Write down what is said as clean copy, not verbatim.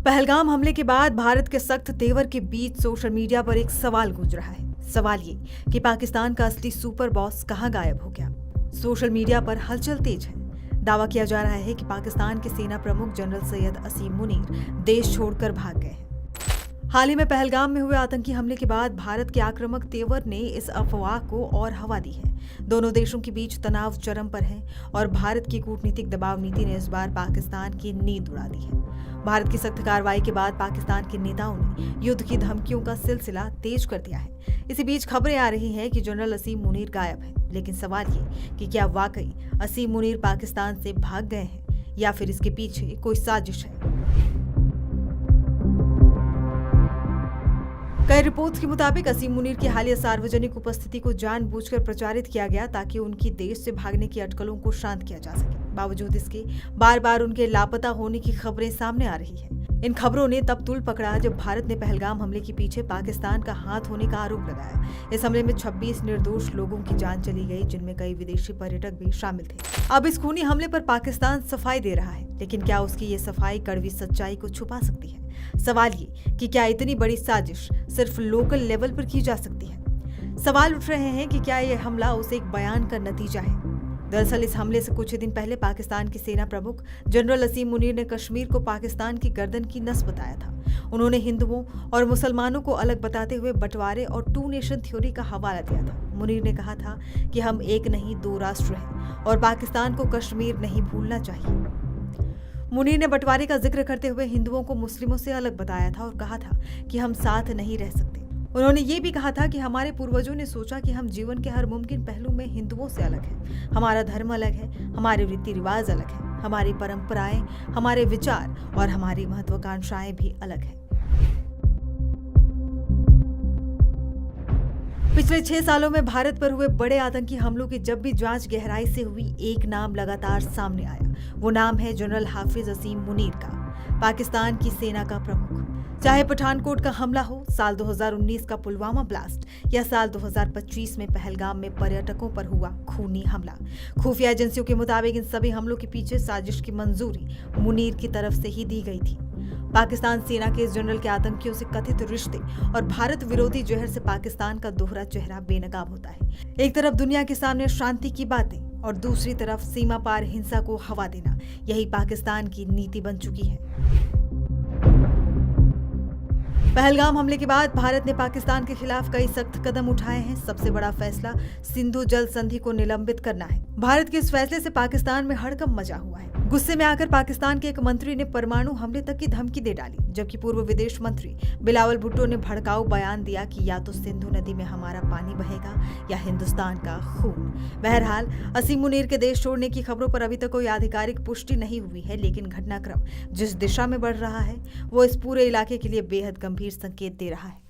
पहलगाम हमले के बाद भारत के सख्त तेवर के बीच सोशल मीडिया पर एक सवाल गूंज रहा है। सवाल ये कि पाकिस्तान का असली सुपर बॉस कहां गायब हो गया। सोशल मीडिया पर हलचल तेज है। दावा किया जा रहा है कि पाकिस्तान के सेना प्रमुख जनरल सैयद असीम मुनीर देश छोड़कर भाग गए हैं। हाल ही में पहलगाम में हुए आतंकी हमले के बाद भारत के आक्रामक तेवर ने इस अफवाह को और हवा दी है। दोनों देशों के बीच तनाव चरम पर है और भारत की कूटनीतिक दबाव नीति ने इस बार पाकिस्तान की नींद उड़ा दी है। भारत की सख्त कार्रवाई के बाद पाकिस्तान के नेताओं ने युद्ध की धमकियों का सिलसिला तेज कर दिया है। इसी बीच खबरें आ रही हैं कि जनरल असीम मुनीर गायब हैं, लेकिन सवाल ये कि क्या वाकई असीम मुनीर पाकिस्तान से भाग गए हैं या फिर इसके पीछे कोई साजिश है। कई रिपोर्ट्स के मुताबिक असीम मुनीर की हालिया सार्वजनिक उपस्थिति को जानबूझकर प्रचारित किया गया ताकि उनकी देश से भागने की अटकलों को शांत किया जा सके। बावजूद इसके बार बार उनके लापता होने की खबरें सामने आ रही हैं। इन खबरों ने तब तूल पकड़ा जब भारत ने पहलगाम हमले के पीछे पाकिस्तान का हाथ होने का आरोप लगाया। इस हमले में 26 निर्दोष लोगों की जान चली गई, जिनमें कई विदेशी पर्यटक भी शामिल थे। अब इस खूनी हमले पर पाकिस्तान सफाई दे रहा है, लेकिन क्या उसकी ये सफाई कड़वी सच्चाई को छुपा सकती है। सवाल ये कि क्या इतनी बड़ी साजिश सिर्फ लोकल लेवल पर की जा सकती है। सवाल उठ रहे हैं कि क्या यह हमला उस एक बयान का नतीजा है। दरअसल इस हमले से कुछ दिन पहले पाकिस्तान के सेना प्रमुख जनरल असीम मुनीर ने कश्मीर को पाकिस्तान की गर्दन की नस बताया था। उन्होंने हिंदुओं और मुसलमानों को अलग बताते हुए बंटवारे और 2 नेशन थ्योरी का हवाला दिया था। मुनीर ने कहा था कि हम एक नहीं 2 राष्ट्र हैं और पाकिस्तान को कश्मीर नहीं भूलना चाहिए। मुनीर ने बंटवारे का जिक्र करते हुए हिंदुओं को मुस्लिमों से अलग बताया था और कहा था कि हम साथ नहीं रह सकते। उन्होंने ये भी कहा था कि हमारे पूर्वजों ने सोचा कि हम जीवन के हर मुमकिन पहलू में हिंदुओं से अलग हैं। हमारा धर्म अलग है, हमारे रीति रिवाज अलग हैं, हमारी परंपराएं, हमारे विचार और हमारी महत्वाकांक्षाएं भी अलग हैं। पिछले 6 सालों में भारत पर हुए बड़े आतंकी हमलों की जब भी जांच गहराई से हुई, एक नाम लगातार सामने आया। वो नाम है जनरल हाफिज असीम मुनीर का, पाकिस्तान की सेना का प्रमुख। चाहे पठानकोट का हमला हो, साल 2019 का पुलवामा ब्लास्ट या साल 2025 में पहलगाम में पर्यटकों पर हुआ खूनी हमला, खुफिया एजेंसियों के मुताबिक इन सभी हमलों के पीछे साजिश की मंजूरी मुनीर की तरफ से ही दी गई थी। पाकिस्तान सेना के इस जनरल के आतंकियों से कथित रिश्ते और भारत विरोधी जहर से पाकिस्तान का दोहरा चेहरा बेनकाब होता है। एक तरफ दुनिया के सामने शांति की बातें और दूसरी तरफ सीमा पार हिंसा को हवा देना, यही पाकिस्तान की नीति बन चुकी है। पहलगाम हमले के बाद भारत ने पाकिस्तान के खिलाफ कई सख्त कदम उठाए हैं। सबसे बड़ा फैसला सिंधु जल संधि को निलंबित करना है। भारत के इस फैसले से पाकिस्तान में हड़कंप मचा हुआ है। गुस्से में आकर पाकिस्तान के एक मंत्री ने परमाणु हमले तक की धमकी दे डाली, जबकि पूर्व विदेश मंत्री बिलावल भुट्टो ने भड़काऊ बयान दिया कि या तो सिंधु नदी में हमारा पानी बहेगा या हिंदुस्तान का खून। बहरहाल असीम मुनीर के देश छोड़ने की खबरों पर अभी तक कोई आधिकारिक पुष्टि नहीं हुई है, लेकिन घटनाक्रम जिस दिशा में बढ़ रहा है वो इस पूरे इलाके के लिए बेहद गंभीर संकेत दे रहा है।